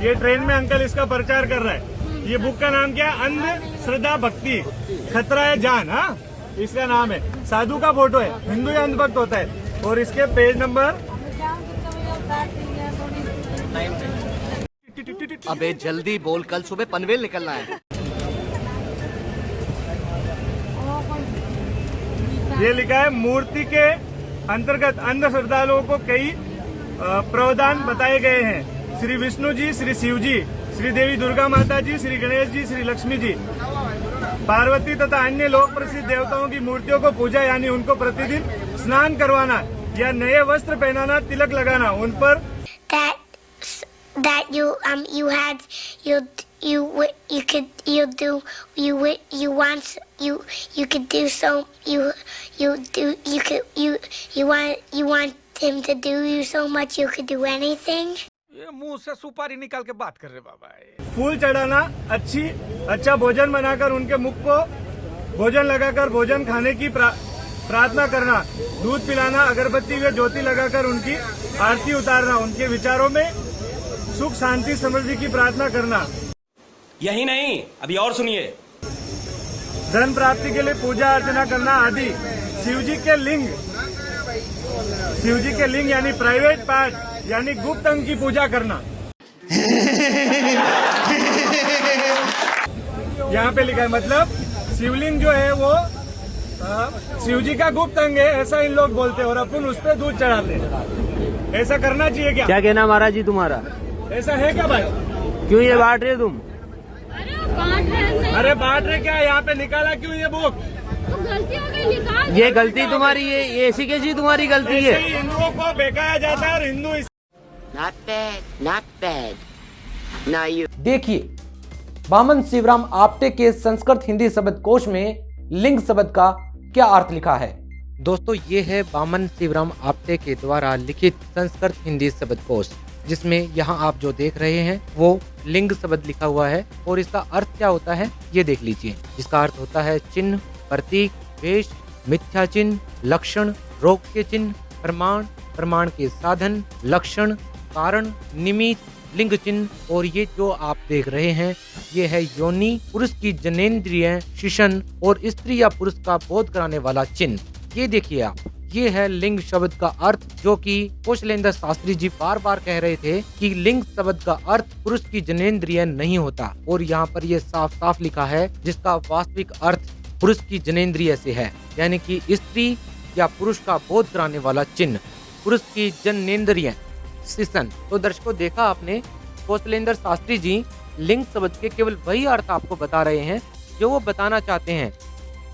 ये ट्रेन में अंकल इसका प्रचार कर रहा है। ये बुक का नाम क्या है? अंधश्रद्धा भक्ति खतरा है जान। हाँ, इसका नाम है। साधु का फोटो है, हिंदू या अंधभक्त होता है। और इसके पेज नंबर अबे जल्दी बोल, कल सुबह पनवेल निकलना है। ये लिखा है मूर्ति के अंतर्गत अंध श्रद्धालुओं को कई प्रावधान बताए गए हैं। श्री विष्णु जी, श्री शिव जी, श्री देवी दुर्गा माता जी, श्री गणेश जी, श्री लक्ष्मी जी, पार्वती तथा अन्य लोक प्रसिद्ध देवताओं की मूर्तियों को पूजा यानी उनको प्रतिदिन स्नान करवाना या नए वस्त्र पहनाना, तिलक लगाना, उन पर that you want him to do you so much you could do anything. ये मुंह से सुपारी निकाल के बात कर रहे बाबा। फूल चढ़ाना, अच्छा भोजन बनाकर उनके मुख को भोजन लगाकर भोजन खाने की प्रार्थना करना, दूध पिलाना, अगरबत्ती व ज्योति लगाकर उनकी आरती उतारना, उनके विचारों में सुख शांति समृद्धि की प्रार्थना करना। यही नहीं, अभी और सुनिए। धन प्राप्ति के लिए पूजा अर्चना करना आदि। शिव जी के लिंग यानी प्राइवेट पार्ट यानी गुप्त अंग की पूजा करना। यहाँ पे लिखा है, मतलब शिवलिंग जो है वो शिव जी का गुप्त अंग है, ऐसा इन लोग बोलते हैं और अपन उस पर दूध चढ़ाते हैं। ऐसा करना चाहिए क्या? क्या कहना महाराज जी तुम्हारा? ऐसा है क्या भाई? क्यों ये बांट रहे हो तुम? अरे बांट रहे क्या? यहाँ पे निकाला क्यों ये बुक? तो गलती हो गई, निकाल। ये गलती तुम्हारी, ये ऐसी कैसी तुम्हारी गलती है? हिंदुओं को बेकाया जाता है और Hindu Not bad. Now you. देखिए, बामन शिवराम आप्टे के संस्कृत हिंदी शब्दकोश में लिंग शब्द का क्या अर्थ लिखा है। दोस्तों, ये है बामन शिवराम आप्टे के द्वारा लिखित संस्कृत हिंदी शब्दकोश, जिसमें यहाँ आप जो देख रहे हैं वो लिंग शब्द लिखा हुआ है। और इसका अर्थ क्या होता है ये देख लीजिए। इसका अर्थ होता है चिन्ह, प्रतीक, वेश, मिथ्या चिन्ह, लक्षण, रोग के चिन्ह, प्रमाण, प्रमाण के साधन, लक्षण, कारण, निमित्त, लिंग चिन्ह। और ये जो आप देख रहे हैं ये है योनि, पुरुष की जनेंद्रिय, शिशन और स्त्री या पुरुष का बोध कराने वाला चिन्ह। ये देखिए आप, ये है लिंग शब्द का अर्थ, जो कि कौशलेंद्र शास्त्री जी बार बार कह रहे थे कि लिंग शब्द का अर्थ पुरुष की जनेंद्रिय नहीं होता। और यहाँ पर ये साफ साफ लिखा है जिसका वास्तविक अर्थ पुरुष की जनेंद्रिय से है, यानी कि स्त्री या पुरुष का बोध कराने वाला चिन्ह, पुरुष की जनेंद्रिय, शिशन। तो दर्शकों, देखा आपने, कौशलेंद्र शास्त्री जी लिंग शब्द के केवल वही अर्थ आपको बता रहे हैं जो वो बताना चाहते हैं।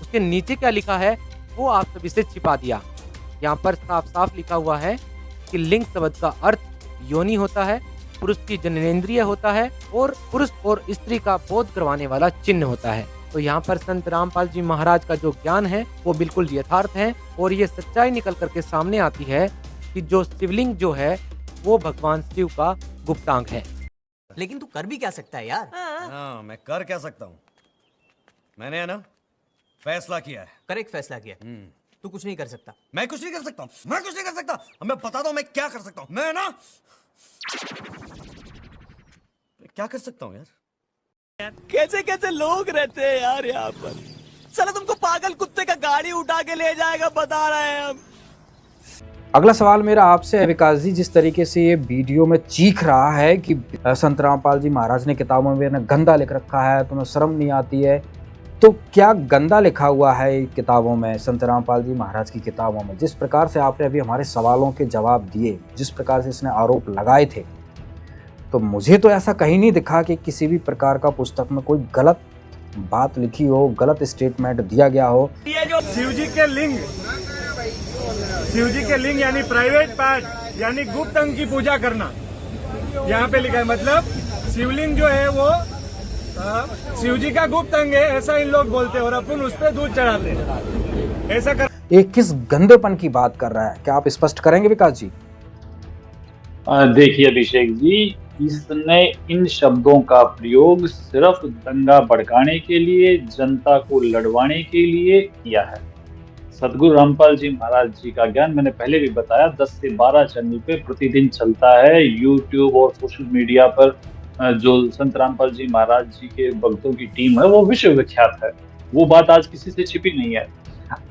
उसके नीचे क्या लिखा है वो आप सभी से छिपा दिया। यहाँ पर साफ साफ लिखा हुआ है कि लिंग शब्द का अर्थ योनि होता है, पुरुष की जननेंद्रिय होता है और पुरुष और स्त्री का बोध करवाने वाला चिन्ह होता है। तो यहाँ पर संत रामपाल जी महाराज का जो ज्ञान है वो बिल्कुल यथार्थ है और ये सच्चाई निकल करके सामने आती है कि जो शिवलिंग जो है वो भगवान शिव का गुप्तांग है। लेकिन तू कर भी क्या सकता है यार? हाँ, मैं कर क्या सकता हूँ? मैंने है ना फैसला किया है। करेक्ट फैसला किया। तू कुछ नहीं कर सकता। मैं कुछ नहीं कर सकता हूँ, मैं कुछ नहीं कर सकता। अब मैं बताता हूँ मैं क्या कर सकता हूँ। मैं ना क्या कर सकता हूँ यार? कैसे कैसे लोग रहते हैं यार यहाँ पर। चलो तुमको पागल कुत्ते का गाड़ी उठा के ले जाएगा, बता रहे हैं हम। अगला सवाल मेरा आपसे है विकास जी, जिस तरीके से ये वीडियो में चीख रहा है कि संत रामपाल जी महाराज ने किताबों में ना गंदा लिख रखा है, तुम्हें शर्म नहीं आती है, तो क्या गंदा लिखा हुआ है किताबों में, संत रामपाल जी महाराज की किताबों में? जिस प्रकार से आपने अभी हमारे सवालों के जवाब दिए, जिस प्रकार से इसने आरोप लगाए थे, तो मुझे तो ऐसा कहीं नहीं दिखा कि किसी भी प्रकार का पुस्तक में कोई गलत बात लिखी हो, गलत स्टेटमेंट दिया गया हो। ये जो शिव जी के लिंग यानी प्राइवेट पार्ट यानी गुप्त अंग की पूजा करना, यहाँ पे लिखा है, मतलब शिवलिंग जो है वो शिव जी का गुप्त अंग है, ऐसा इन लोग बोलते हैं और अपन उस पर दूध चढ़ाते हैं। ऐसा कर ये किस गंदेपन की बात कर रहा है, क्या आप स्पष्ट करेंगे विकास जी? देखिए अभिषेक जी, इसने इन शब्दों का प्रयोग सिर्फ दंगा भड़काने के लिए, जनता को लड़वाने के लिए किया है। सदगुरु रामपाल जी महाराज जी का ज्ञान मैंने पहले भी बताया 10 से 12 चैनल पे प्रतिदिन चलता है। यूट्यूब और सोशल मीडिया पर जो संत रामपाल जी महाराज जी के भक्तों की टीम है वो विश्व विख्यात है। वो बात आज किसी से छिपी नहीं है।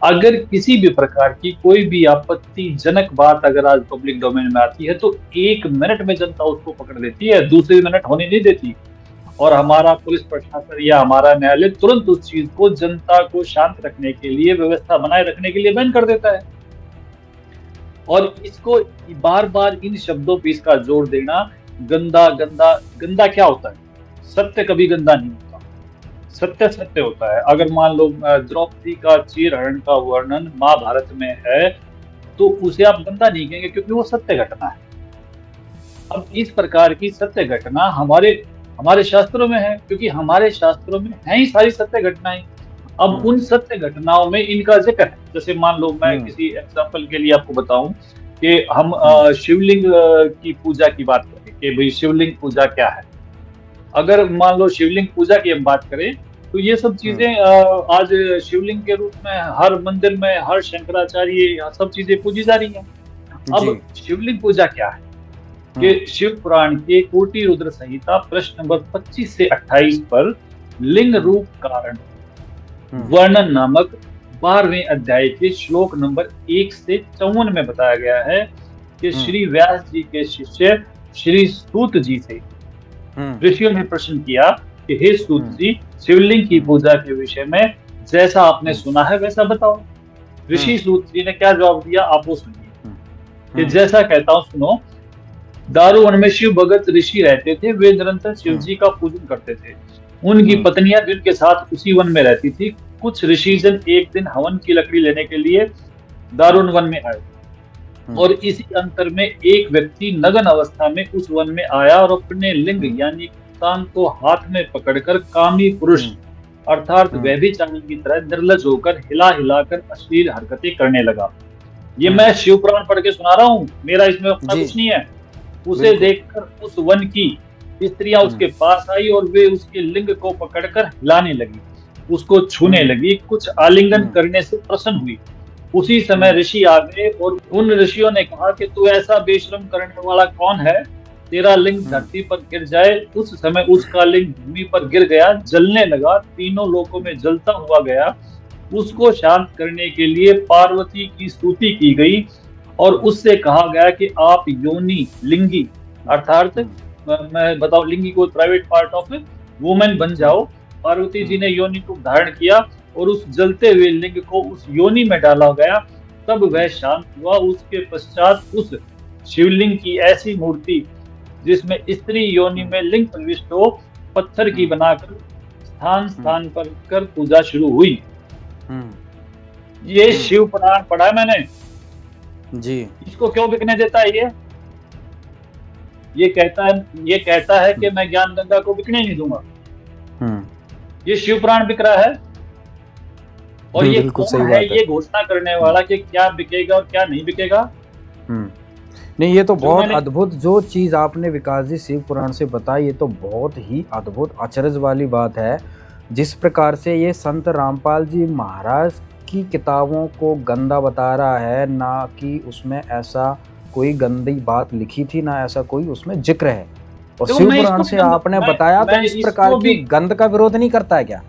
अगर किसी भी प्रकार की कोई भी आपत्तिजनक बात अगर आज पब्लिक डोमेन में आती है तो 1 मिनट में जनता उसको पकड़ लेती है, दूसरे मिनट होने नहीं देती। और हमारा पुलिस प्रशासन या हमारा न्यायालय तुरंत उस चीज को जनता को शांत रखने के लिए, व्यवस्था बनाए रखने के लिए बैन कर देता है। और इसको बार बार इन शब्दों पे इसका जोर देना, गंदा गंदा गंदा क्या होता है? सत्य कभी गंदा नहीं होता, सत्य सत्य होता है। अगर मान लो द्रौपदी का चीरहरण का वर्णन महाभारत में है तो उसे आप गंदा नहीं कहेंगे क्योंकि वो सत्य घटना है। अब इस प्रकार की सत्य घटना हमारे शास्त्रों में है, क्योंकि हमारे शास्त्रों में है ही सारी सत्य घटनाएं। अब उन सत्य घटनाओं में इनका जिक्र है। जैसे मान लो मैं किसी एग्जांपल के लिए आपको बताऊं कि हम शिवलिंग की पूजा की बात करें कि भाई शिवलिंग पूजा क्या है। अगर मान लो शिवलिंग पूजा की हम बात करें तो ये सब चीजें आज शिवलिंग के रूप में हर मंदिर में, हर शंकराचार्य सब चीजें पूजी जा रही हैं। अब शिवलिंग पूजा क्या है कि शिव पुराण के कोटि रुद्र संहिता प्रश्न नंबर 25 से 28 पर लिंग रूप कारण वर्णन नामक 12वें अध्याय के श्लोक नंबर 1 से 54 में बताया गया है कि श्री व्यास जी के शिष्य श्री सूत जी से ऋषियों ने प्रश्न किया कि हे सूत जी, शिवलिंग की पूजा के विषय में जैसा आपने सुना है वैसा बताओ। ऋषि सूत जी ने क्या जवाब दिया आप वो सुनिए कि जैसा कहता हूँ सुनो। दारुवन में शिव भगत ऋषि रहते थे, वे निरंतर शिव जी का पूजन करते थे। उनकी पत्नियां जिनके साथ उसी वन में रहती थी। कुछ ऋषिजन एक दिन हवन की लकड़ी लेने के लिए दारुण वन में आए और इसी अंतर में एक व्यक्ति नग्न अवस्था में उस वन में आया और अपने लिंग यानी कान को हाथ में पकड़कर कामी पुरुष अर्थात व्यभिचारी की तरह निर्लज होकर हिला हिलाकर अश्लील हरकतें करने लगा। ये मैं शिव पुराण पढ़ के सुना रहा हूँ, मेरा इसमें अपना कुछ नहीं है। उसे देखकर उस वन की स्त्रियां उसके पास आई और वे उसके लिंग को पकड़कर हिलाने लगी, उसको छूने लगी, कुछ आलिंगन करने से प्रसन्न हुई। उसी समय ऋषि आ गए और उन ऋषियों ने कहा कि तू ऐसा बेशरम करने वाला कौन है, तेरा लिंग धरती पर गिर जाए। उस समय उसका लिंग भूमि पर गिर गया, जलने लगा, तीनों लोकों में जलता हुआ गया। उसको शांत करने के लिए पार्वती की स्तुति की गई और उससे कहा गया कि आप योनि लिंगी अर्थात मैं बताऊं लिंगी को प्राइवेट पार्ट ऑफ वुमेन बन जाओ। पार्वती जी ने योनि को धारण किया और उस जलते हुए लिंग को उस योनि में डाला गया, तब वह शांत हुआ। उसके पश्चात उस शिवलिंग की ऐसी मूर्ति जिसमें स्त्री योनि में लिंग प्रविष्ट हो, पत्थर की बनाकर स्थान स्थान पर कर पूजा शुरू हुई। ये शिव पुराण पढ़ा है मैंने जी। इसको क्यों बिकने देता है? ये कहता है कि मैं ज्ञान गंगा को बिकने नहीं दूंगा। ये शिव पुराण बिक रहा है और ये कौन है ये घोषणा करने वाला कि क्या बिकेगा और क्या नहीं बिकेगा? नहीं, ये तो बहुत अद्भुत जो चीज आपने विकास जी शिव पुराण से बताई, ये तो बहुत ही अद्भुत अचरज वाली बात है। जिस प्रकार से ये संत रामपाल जी महाराज की किताबों को गंदा बता रहा है, ना कि उसमें ऐसा कोई गंदी बात लिखी थी, ना ऐसा कोई उसमें जिक्र है। और शिव पुराण से आपने बताया तो इस प्रकार की गंद का विरोध नहीं करता है क्या?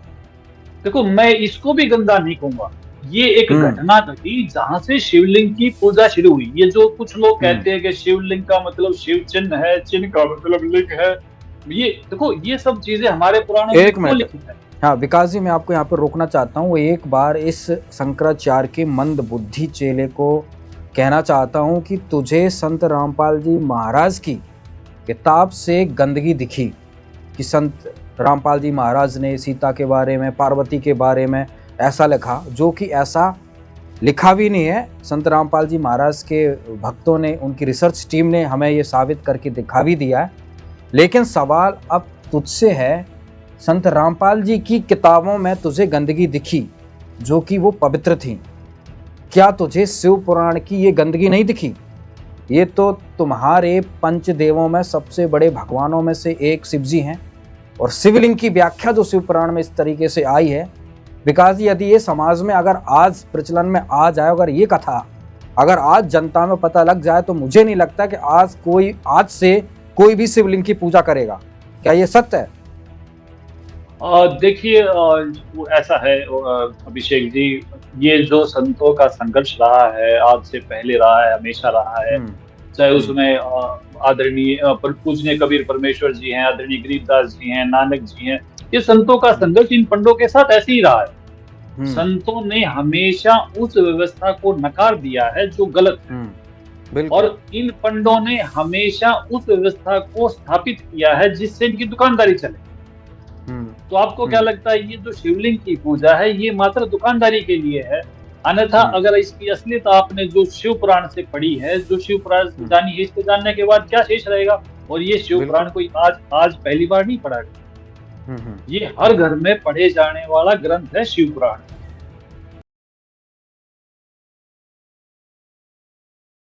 देखो, मैं इसको भी गंदा नहीं कहूंगा। ये एक घटना घटी जहां से शिवलिंग की पूजा शुरू हुई। ये जो कुछ लोग कहते हैं कि शिवलिंग का मतलब शिव चिन्ह है, चिन्ह का मतलब लिंग है, ये देखो ये सब चीजें हमारे पुराणों में क्यों लिखी है? हाँ विकास जी, मैं आपको यहाँ पर रोकना चाहता हूँ। एक बार इस शंकराचार्य के मंद बुद्धि चेले को कहना चाहता हूँ कि तुझे संत रामपाल जी महाराज की किताब से गंदगी दिखी कि संत रामपाल जी महाराज ने सीता के बारे में, पार्वती के बारे में ऐसा लिखा, जो कि ऐसा लिखा भी नहीं है। संत रामपाल जी महाराज के भक्तों ने, उनकी रिसर्च टीम ने हमें ये साबित करके दिखा भी दिया है। लेकिन सवाल अब तुझसे है, संत रामपाल जी की किताबों में तुझे गंदगी दिखी जो कि वो पवित्र थी, क्या तुझे शिव पुराण की ये गंदगी नहीं दिखी? ये तो तुम्हारे पंचदेवों में सबसे बड़े भगवानों में से एक शिव जी हैं, और शिवलिंग की व्याख्या जो शिव पुराण में इस तरीके से आई है, विकास जी, यदि ये समाज में अगर आज प्रचलन में आ जाए, अगर ये कथा अगर आज जनता में पता लग जाए, तो मुझे नहीं लगता कि आज से कोई भी शिवलिंग की पूजा करेगा। क्या ये सत्य है? देखिए, वो ऐसा है अभिषेक जी, ये जो संतों का संघर्ष रहा है, आज से पहले रहा है, हमेशा रहा है, चाहे उसमें आदरणीय पूजनीय कबीर परमेश्वर जी हैं, आदरणीय गरीबदास जी हैं, नानक जी हैं, ये संतों का संघर्ष इन पंडों के साथ ऐसे ही रहा है। संतों ने हमेशा उस व्यवस्था को नकार दिया है जो गलत है, और इन पंडों ने हमेशा उस व्यवस्था को स्थापित किया है जिससे इनकी दुकानदारी चले। तो आपको क्या लगता है, ये जो शिवलिंग की पूजा है ये मात्र दुकानदारी के लिए है? अन्यथा अगर इसकी असलियत आपने जो शिव पुराण से पढ़ी है, जो शिव पुराण जानी है, इसको जानने के बाद क्या शेष रहेगा? और ये शिव पुराण कोई आज पहली बार नहीं पढ़ा गया, ये हर घर में पढ़े जाने वाला ग्रंथ है शिव पुराण।